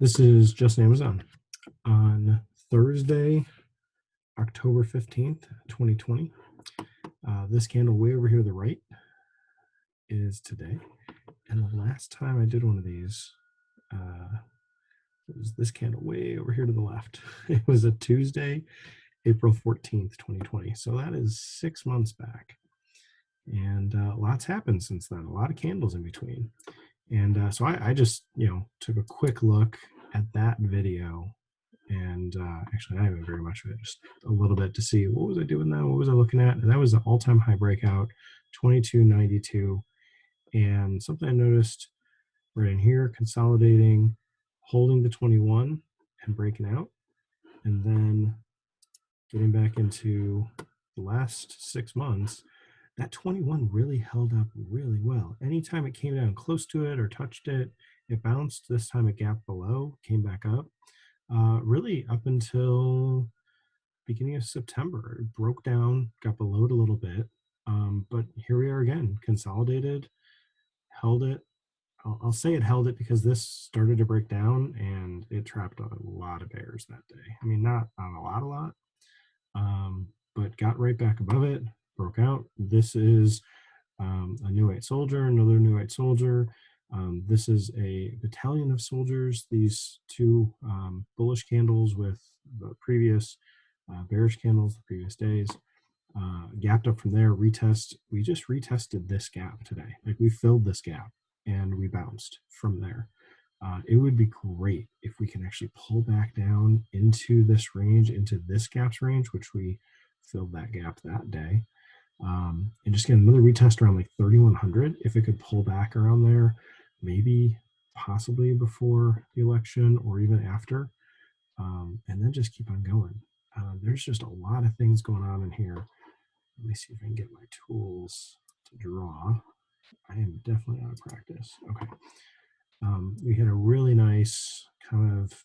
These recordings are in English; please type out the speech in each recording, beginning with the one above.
This is just AMZN on Thursday, October 15th, 2020. This candle way over here to the right is today. And the last time I did one of these was this candle way over here to the left. It was a Tuesday, April 14th, 2020. So that is 6 months back. And lots happened since then, a lot of candles in between. And so I just, took a quick look at that video. And actually, not even very much of it, just a little bit to see what was I doing now, what was I looking at, and that was the all-time high breakout, 22.92. And something I noticed right in here, consolidating, holding the 21 and breaking out, and then getting back into the last 6 months. That 21 really held up really well. Anytime it came down close to it or touched it, it bounced. This time it gapped below, came back up. Really up until beginning of September. It broke down, got below it a little bit, but here we are again, consolidated, held it. I'll say it held it because this started to break down and it trapped a lot of bears that day. I mean, not a lot, but got right back above it, broke out. This is a new white soldier, another new white soldier. This is a battalion of soldiers. These two bullish candles with the previous bearish candles the previous days. Gapped up from there, retest. We just retested this gap today. Like we filled this gap and we bounced from there. It would be great if we can actually pull back down into this range, into this gaps range, which we filled that gap that day. And just get another retest around like 3,100. If it could pull back around there, maybe possibly before the election or even after, and then just keep on going. There's just a lot of things going on in here. Let me see if I can get my tools to draw. I am definitely out of practice. Okay. We had a really nice kind of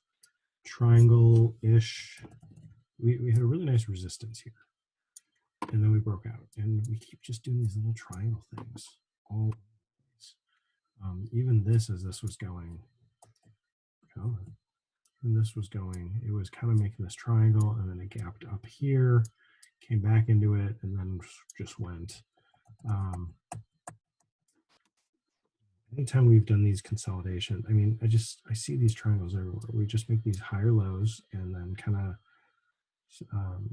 triangle-ish. We had a really nice resistance here. And then we broke out. And we keep just doing these little triangle things. All even this, as this was going, and this was going, it was kind of making this triangle, and then it gapped up here, came back into it, and then just went. Anytime we've done these consolidation, I mean, I see these triangles everywhere. We just make these higher lows and then kind of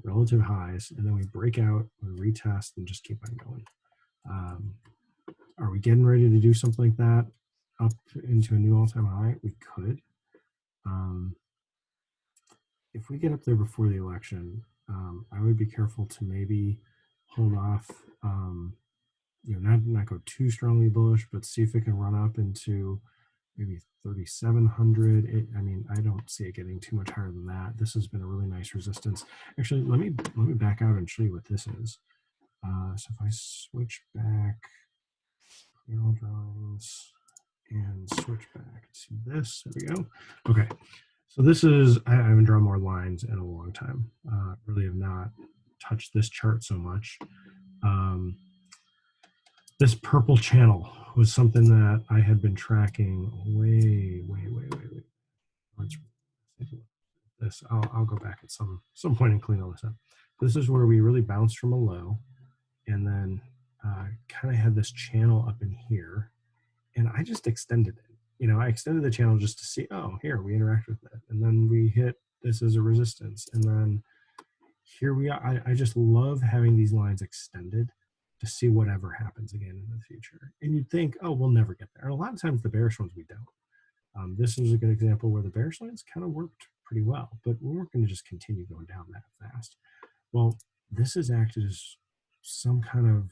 relative highs, and then we break out, we retest, and just keep on going. Are we getting ready to do something like that up into a new all-time high? We could. If we get up there before the election, I would be careful to maybe hold off, not go too strongly bullish, but see if it can run up into maybe 3,700. I mean, I don't see it getting too much higher than that. This has been a really nice resistance. Actually, let me back out and show you what this is. So if I switch back, panel drawings, and switch back to this, there we go. Okay, so this is, I haven't drawn more lines in a long time. Really have not touched this chart so much. This purple channel was something that I had been tracking way. Let's take a look at this. I'll go back at some point and clean all this up. This is where we really bounced from a low, and then kind of had this channel up in here, and I just extended it. I extended the channel just to see, oh, here, we interact with it. And then we hit this as a resistance. And then here we are. I just love having these lines extended to see whatever happens again in the future. And you'd think, oh, we'll never get there. And a lot of times the bearish ones, we don't. This is a good example where the bearish lines kind of worked pretty well, but we weren't going to just continue going down that fast. Well, this has acted as some kind of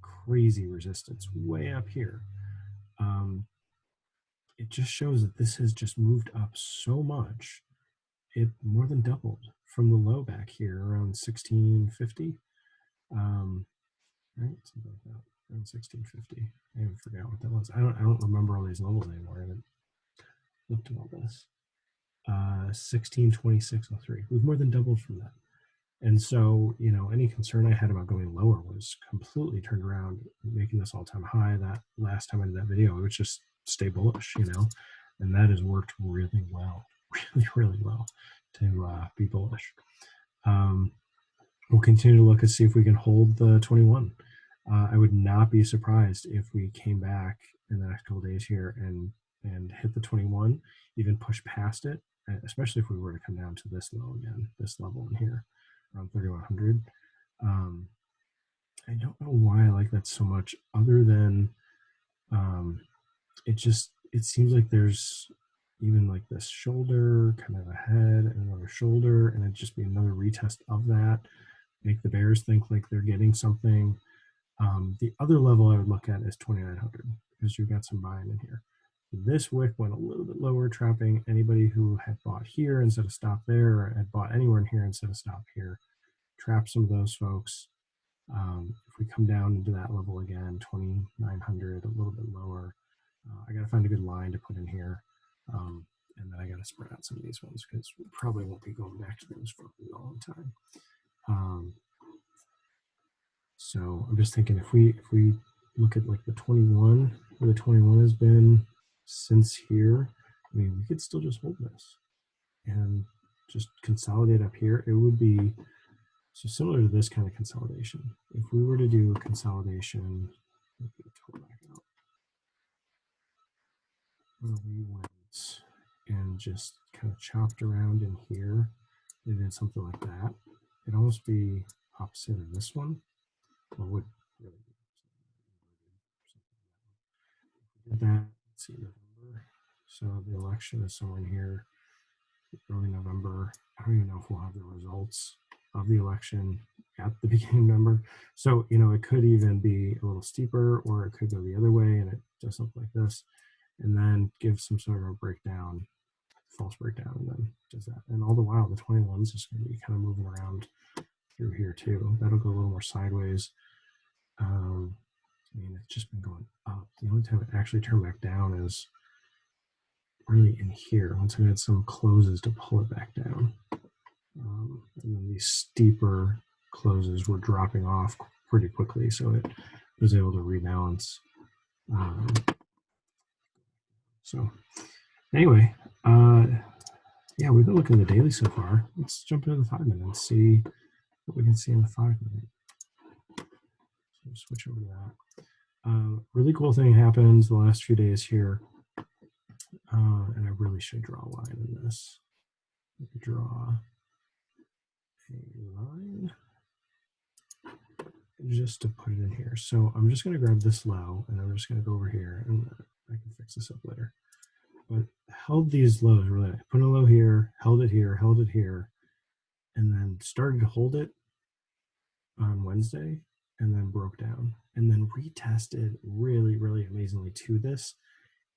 crazy resistance way up here. It just shows that this has just moved up so much. It more than doubled from the low back here around 1650. Right, something like that, around 1650. I even forgot what that was. I don't remember all these levels anymore. I haven't looked at all this. 1626.03. We've more than doubled from that. And so, any concern I had about going lower was completely turned around, making this all-time high. That last time I did that video, it was just stay bullish, and that has worked really well, really well to be bullish. We'll continue to look and see if we can hold the 21. I would not be surprised if we came back in the next couple of days here and hit the 21, even push past it, especially if we were to come down to this low again, this level in here, around 3,100. I don't know why I like that so much, other than it seems like there's even like this shoulder, kind of a head, and another shoulder, and it'd just be another retest of that. Make the bears think like they're getting something. The other level I would look at is 2,900, because you've got some buying in here. This wick went a little bit lower, trapping anybody who had bought here instead of stop there, or had bought anywhere in here instead of stop here. Trap some of those folks. If we come down into that level again, 2,900, a little bit lower, I got to find a good line to put in here. And then I got to spread out some of these ones, because we probably won't be going back to those for a long time. So I'm just thinking, if we look at like the 21, where the 21 has been since here, I mean, we could still just hold this and just consolidate up here. It would be so similar to this kind of consolidation. If we were to do a consolidation, where we went and just kind of chopped around in here, and then something like that, it'd almost be opposite of this one. Or would really be did that. Let's see, November. So the election is somewhere in here, early November. I don't even know if we'll have the results of the election at the beginning of November. So, you know, it could even be a little steeper, or it could go the other way and it does something like this, and then give some sort of a breakdown, false breakdown, and then does that. And all the while, the 21 is just going to be kind of moving around through here too. That'll go a little more sideways. I mean, it's just been going up. The only time it actually turned back down is really in here, once we had some closes to pull it back down. And then these steeper closes were dropping off pretty quickly, so it was able to rebalance. So anyway, yeah, we've been looking at the daily so far. Let's jump into the 5 minute and see what we can see in the 5 minute. So switch over to that. Really cool thing happens the last few days here. And I really should draw a line in this. Draw a line just to put it in here. So I'm just going to grab this low, and I'm just going to go over here, and I can fix this up later. But held these lows really. Put a low here, held it here, and then started to hold it on Wednesday, and then broke down, and then retested really, really amazingly to this.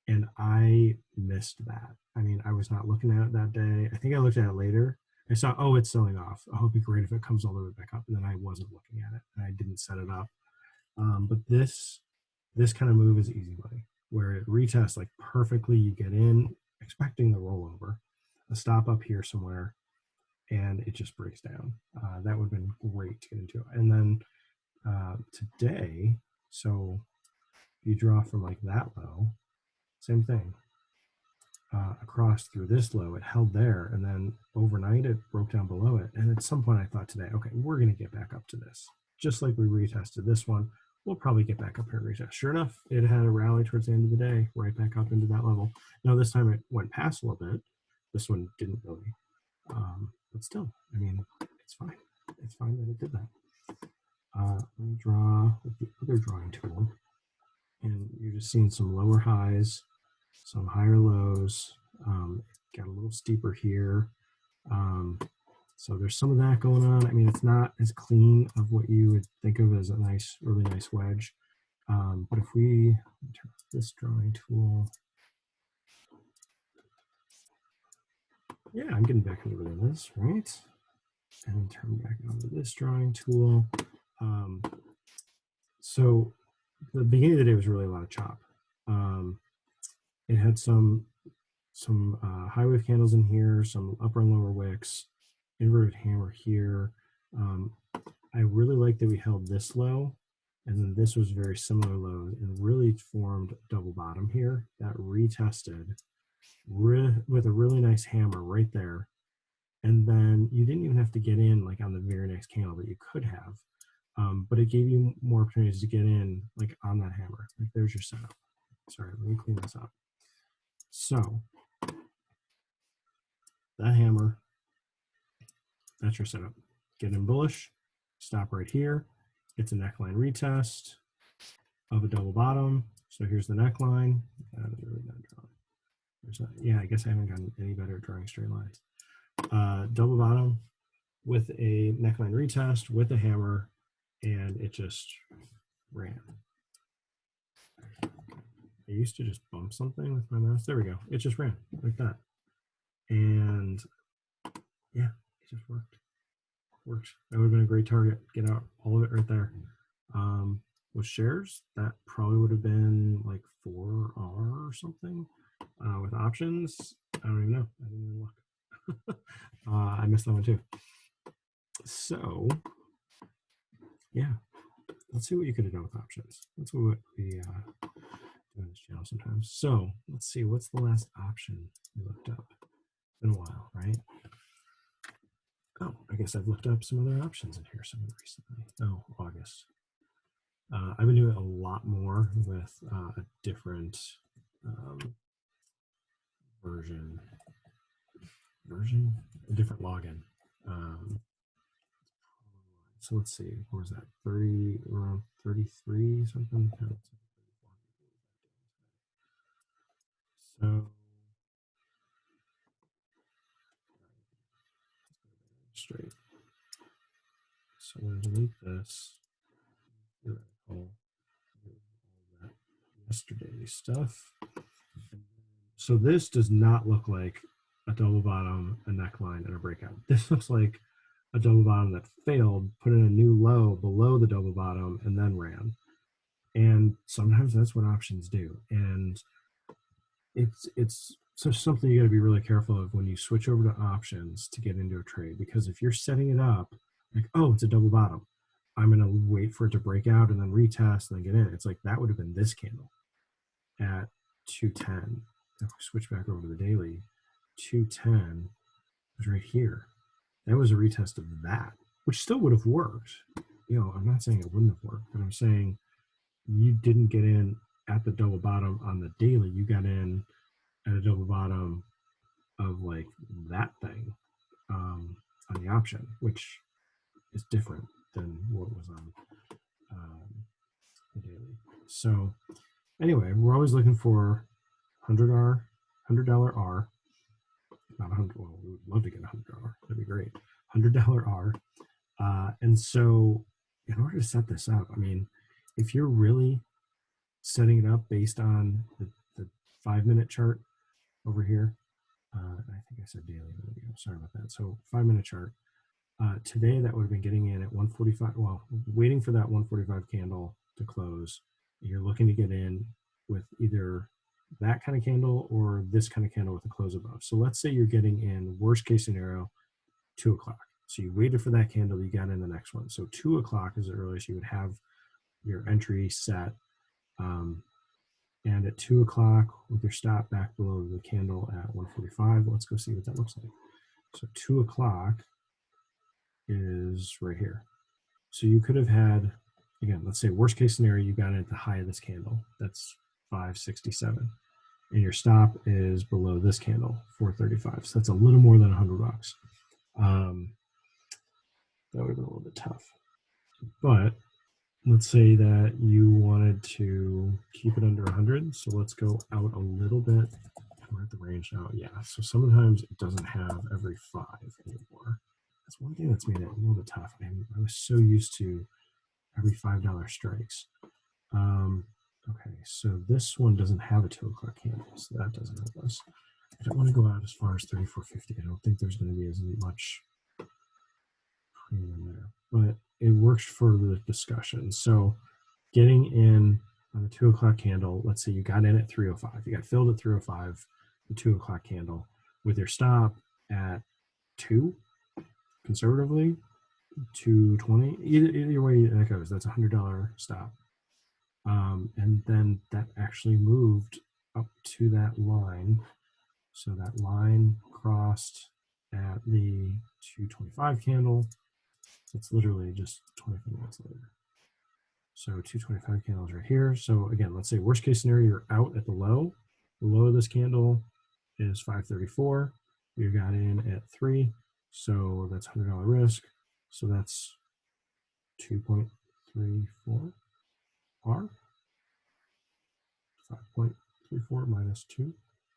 And I missed that. I mean, I was not looking at it that day. I think I looked at it later. I saw, oh, it's selling off. Oh, it'd be great if it comes all the way back up. And then I wasn't looking at it, and I didn't set it up. But this kind of move is easy money, where it retests like perfectly. You get in expecting the rollover, a stop up here somewhere, and it just breaks down. That would have been great to get into. And then today, so you draw from like that low, same thing. Across through this low, it held there, and then overnight it broke down below it. And at some point I thought today, okay, we're going to get back up to this. Just like we retested this one, we'll probably get back up here and retest. Sure enough, it had a rally towards the end of the day, right back up into that level. Now this time it went past a little bit. This one didn't really. But still, I mean, it's fine. It's fine that it did that. Let me draw with the other drawing tool. And you're just seeing some lower highs, some higher lows, got a little steeper here. So there's some of that going on. I mean, it's not as clean of what you would think of as a nice, really nice wedge. But if we turn off this drawing tool, yeah, I'm getting back into this, right? And turn back onto this drawing tool. So the beginning of the day was really a lot of chop. It had some high wave candles in here, some upper and lower wicks, inverted hammer here. I really like that we held this low, and then this was very similar low, and really formed double bottom here that retested with a really nice hammer right there. And then you didn't even have to get in like on the very next candle that you could have. But it gave you more opportunities to get in like on that hammer. Like there's your setup. Sorry, let me clean this up. So that hammer, that's your setup. Get in bullish, stop right here. It's a neckline retest of a double bottom. So here's the neckline. That is really not drawn. Yeah, I guess I haven't gotten any better at drawing straight lines. Double bottom with a neckline retest with a hammer, and it just ran. I used to just bump something with my mouse. There we go. It just ran like that. And yeah, it just worked. Worked. That would have been a great target. Get out all of it right there. With shares, that probably would have been like 4R or something. With options, I don't even know. I didn't even look. I missed that one too. So yeah, let's see what you could have done with options. That's what we do on this channel sometimes. So let's see, what's the last option we looked up? It's been a while, right? Oh, I guess I've looked up some other options in here somewhere recently. Oh, August. I've been doing a lot more with a different a different login. So let's see, what was that? 30, around 33 something. So straight. So I'm going to delete this. All that yesterday stuff. So this does not look like a double bottom, a neckline, and a breakout. This looks like a double bottom that failed, put in a new low below the double bottom, and then ran. And sometimes that's what options do. And it's just something you got to be really careful of when you switch over to options to get into a trade. Because if you're setting it up like, oh, it's a double bottom, I'm going to wait for it to break out and then retest and then get in. It's like that would have been this candle at 210. If we switch back over to the daily, 210 was right here. That was a retest of that, which still would have worked. You know, I'm not saying it wouldn't have worked, but I'm saying you didn't get in at the double bottom on the daily. You got in at a double bottom of like that thing on the option, which is different than what was on the daily. So anyway, we're always looking for $100 R, not 100. Well, we would love to get $100. That'd be great. $100 R. And so in order to set this up, I mean, if you're really setting it up based on the 5-minute chart over here, I think I said daily a minute ago. Sorry about that. So 5-minute chart. Today that would have been getting in at 145. Well, waiting for that 145 candle to close. You're looking to get in with either that kind of candle or this kind of candle with a close above. So let's say you're getting in, worst case scenario, 2 o'clock. So you waited for that candle, you got in the next one. So 2 o'clock is the earliest you would have your entry set. And at 2 o'clock with your stop back below the candle at 145, let's go see what that looks like. So 2 o'clock is right here. So you could have had, again, let's say worst case scenario, you got in at the high of this candle. That's 567. And your stop is below this candle, 435. So that's a little more than $100. That would have been a little bit tough. But let's say that you wanted to keep it under 100. So let's go out a little bit. We're at the range now. Yeah. So sometimes it doesn't have every 5 anymore. That's one thing that's made it a little bit tough. I was so used to every $5 strikes. Okay, so this one doesn't have a 2 o'clock candle, so that doesn't help us. I don't want to go out as far as 34.50. I don't think there's going to be as much premium there, but it works for the discussion. So getting in on the 2 o'clock candle, let's say you got in at 305. You got filled at 305, the 2 o'clock candle, with your stop at 2, conservatively, 220. Either way that goes, that's a $100 stop. And then that actually moved up to that line. So that line crossed at the 225 candle. It's literally just 25 minutes later. So 225 candles right here. So again, let's say worst case scenario, you're out at the low. The low of this candle is 534. You got in at 3. So that's $100 risk. So that's 2.34 R. 5.34 minus 2.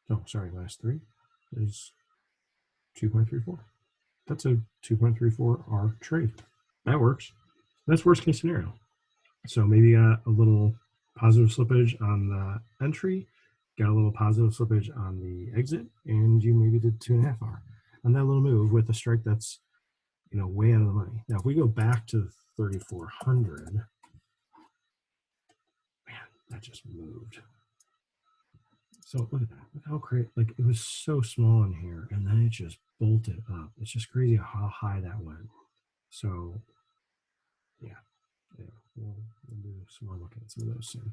No, sorry, minus 3 is 2.34. That's a 2.34 R trade. That works. That's worst case scenario. So maybe you got a little positive slippage on the entry, got a little positive slippage on the exit, and you maybe did 2.5 R on that little move with a strike that's, you know, way out of the money. Now, if we go back to 3,400, man, that just moved. So look at that. Look how crazy, like it was so small in here and then it just bolted up. It's just crazy how high that went. So yeah, we'll do some more looking at some of those soon.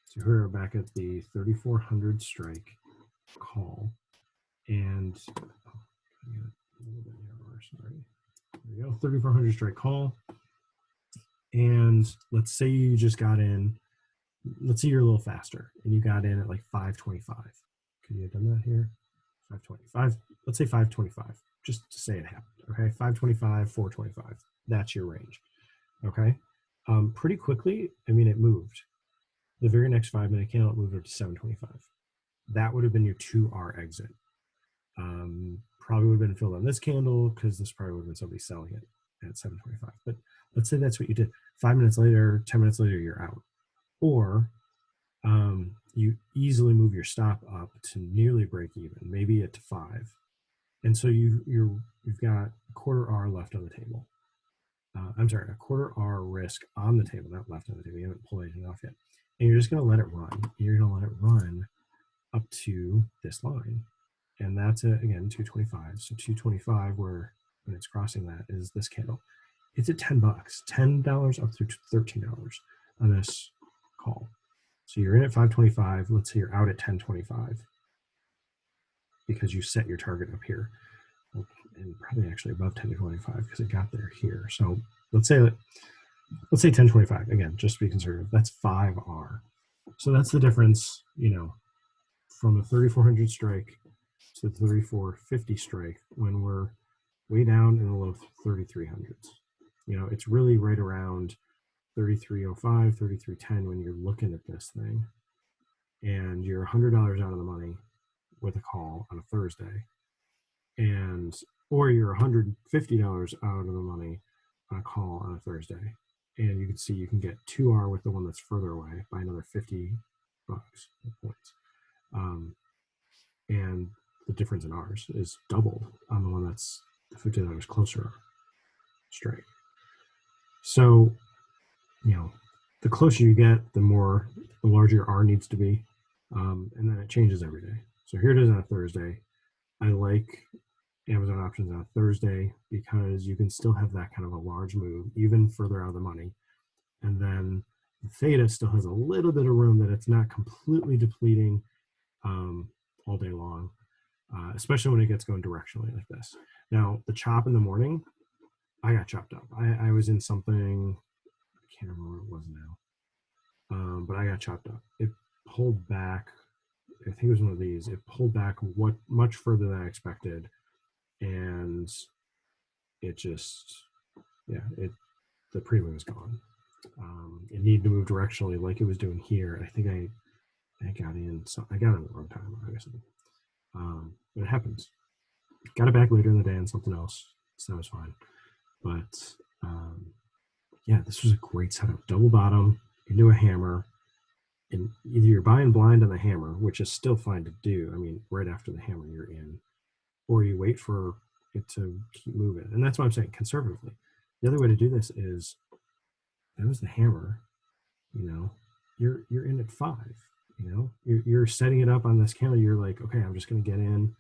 So here we're back at the 3,400 strike call. And a little bit narrower, sorry. There we go, 3,400 strike call. And let's say you just got in, let's say you're a little faster and you got in at like 525. Could you have done that here? 525, let's say 525, just to say it happened. Okay, 525, 425. That's your range. Okay. Pretty quickly, I mean, it moved. The very next 5-minute candle, it moved up to 725. That would have been your 2R exit. Probably would have been filled on this candle because this probably would have been somebody selling it at 725. But let's say that's what you did. 5 minutes later, 10 minutes later, you're out. Or you easily move your stop up to nearly break even, maybe at to 5. And so you've got a quarter R left on the table. I'm sorry, a quarter R risk on the table, not left on the table. You haven't pulled anything off yet. And you're just going to let it run. You're going to let it run up to this line. And that's, again, 225. So 225, where when it's crossing that, is this candle. It's at $10, $10 up to $13 on this call. So you're in at 525. Let's say you're out at 1025 because you set your target up here. And probably actually above 1025 because it got there here. So let's say 1025 again, just to be conservative. That's 5R. So that's the difference, you know, from a 3,400 strike to 3,450 strike when we're way down in the low 3,300s. You know, it's really right around 3305, 3310 when you're looking at this thing, and you're $100 out of the money with a call on a Thursday, or you're $150 out of the money on a call on a Thursday, and you can see you can get 2R with the one that's further away by another $50 points, and the difference in ours is doubled on the one that's $50 closer straight. So, you know, the closer you get, the larger your R needs to be, and then it changes every day. So here it is on a Thursday. I like Amazon options on a Thursday because you can still have that kind of a large move even further out of the money. And then the theta still has a little bit of room that it's not completely depleting all day long, especially when it gets going directionally like this. Now, the chop in the morning, I got chopped up. I was in something, I can't remember what it was now, but I got chopped up. It pulled back, I think it was one of these, it pulled back much further than I expected. And it just, yeah, the premium is gone. It needed to move directionally like it was doing here. I think I got in, so I got in the wrong time, obviously. But it happens. Got it back later in the day on something else, so that was fine. But yeah, this was a great setup. Double bottom into a hammer, and either you're buying blind on the hammer, which is still fine to do. I mean, right after the hammer, you're in, or you wait for it to keep moving. And that's why I'm saying conservatively. The other way to do this is, that was the hammer, you know, you're in at 5, you know, you're setting it up on this candle. You're like, okay, I'm just going to get in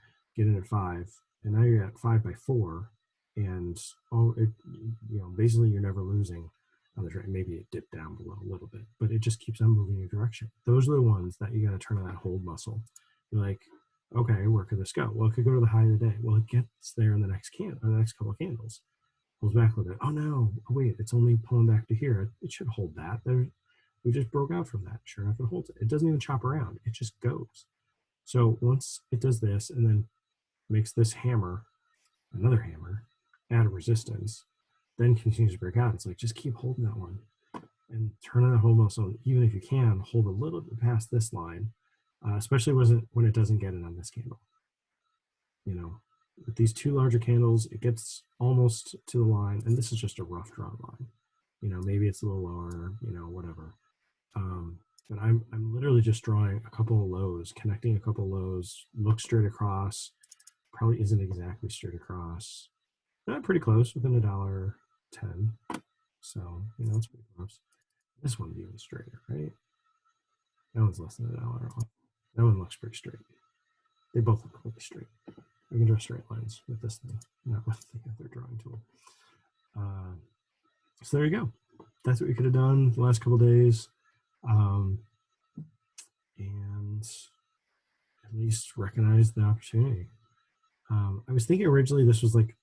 at 5. And now you're at 5 by 4. And, you know, basically you're never losing on the trade. Maybe it dipped down below a little bit, but it just keeps on moving your direction. Those are the ones that you got to turn on that hold muscle. You're like, Okay, where could this go? Well, it could go to the high of the day. Well, it gets there in the next the next couple of candles. Pulls back a little bit. Oh no! Oh wait, it's only pulling back to here. It should hold that. We just broke out from that. Sure enough, it holds it. It doesn't even chop around. It just goes. So once it does this and then makes this hammer another hammer, add a resistance, then continues to break out. It's like just keep holding that one and turn on the hold muscle. Even if you can, hold a little bit past this line, especially when it doesn't get it on this candle. You know, with these two larger candles, it gets almost to the line, and this is just a rough draw line. You know, maybe it's a little lower, you know, whatever. But I'm literally just drawing a couple of lows, connecting a couple of lows, look straight across, probably isn't exactly straight across. Pretty close, within $1.10. So, you know, it's pretty close. This one's even straighter, right? That one's less than $1 off. That one looks pretty straight. They both look really straight. I can draw straight lines with this thing, not with the other drawing tool. So there you go. That's what we could have done the last couple days. And at least recognize the opportunity. I was thinking originally this was like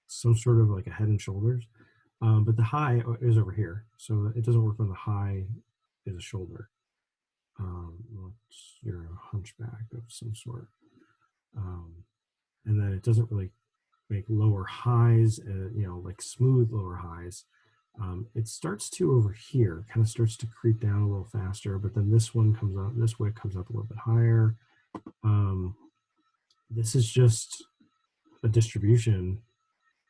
some sort of like a head and shoulders, but the high is over here. So it doesn't work when the high is a shoulder. You're a hunchback of some sort. And then it doesn't really make lower highs, you know, like smooth lower highs. It starts to over here, kind of starts to creep down a little faster, but then this one comes up, this wick comes up a little bit higher. This is just a distribution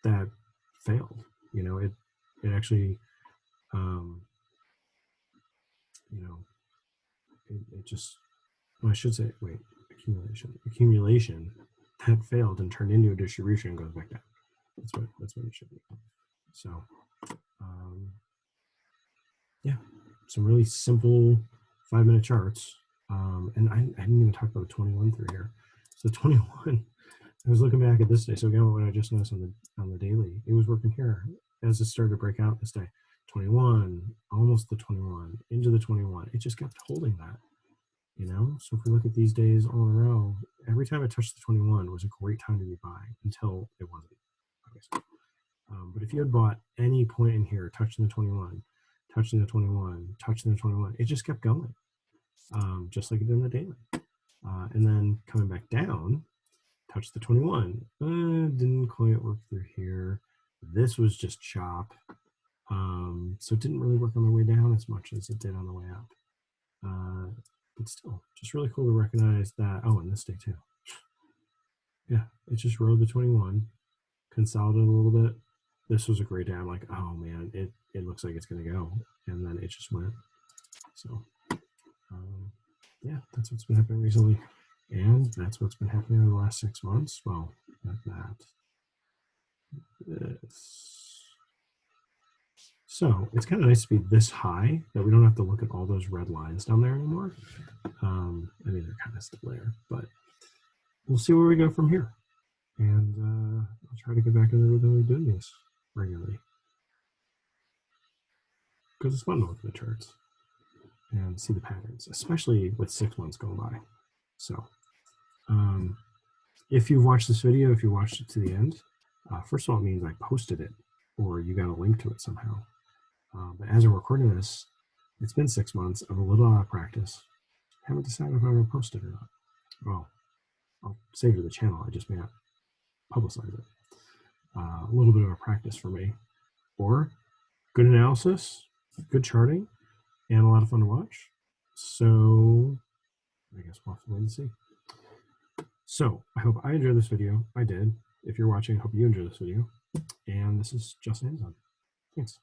that failed. You know, it actually, you know, it just, well, I should say, wait, accumulation that failed and turned into a distribution and goes back down. That's what it should be. So, yeah, some really simple 5-minute charts. And I didn't even talk about the 21 through here. So 21, I was looking back at this day. So again, what I just noticed on the daily, it was working here as it started to break out this day. 21, almost the 21, into the 21. It just kept holding that, you know? So if we look at these days all in a row, every time I touched the 21 was a great time to be buying until it wasn't. Obviously. But if you had bought any point in here, touching the 21, touching the 21, touching the 21, it just kept going, just like it did in the daily. And then coming back down, touch the 21. Didn't quite work through here. This was just chop. So it didn't really work on the way down as much as it did on the way up. But still, just really cool to recognize that. Oh, and this day too. Yeah, it just rode the 21, consolidated a little bit. This was a great day. I'm like, oh man, it looks like it's going to go. And then it just went. So, yeah, that's what's been happening recently. And that's what's been happening over the last 6 months. Well, not that. This. So it's kind of nice to be this high that we don't have to look at all those red lines down there anymore. I mean, they're kind of still there, but we'll see where we go from here. And I'll try to get back into the rhythm of doing this regularly. Because it's fun to look at the charts and see the patterns, especially with 6 months going by. So if you've watched this video, if you watched it to the end, first of all, it means I posted it or you got a link to it somehow. But as I'm recording this, it's been 6 months of a little out of practice. I haven't decided if I'm going to post it or not. Well, I'll save it to the channel. I just may not publicize it. A little bit of a practice for me. Or good analysis, good charting, and a lot of fun to watch. So I guess we'll have to wait and see. So I hope I enjoyed this video. I did. If you're watching, I hope you enjoyed this video. And this is just AMZN. Thanks.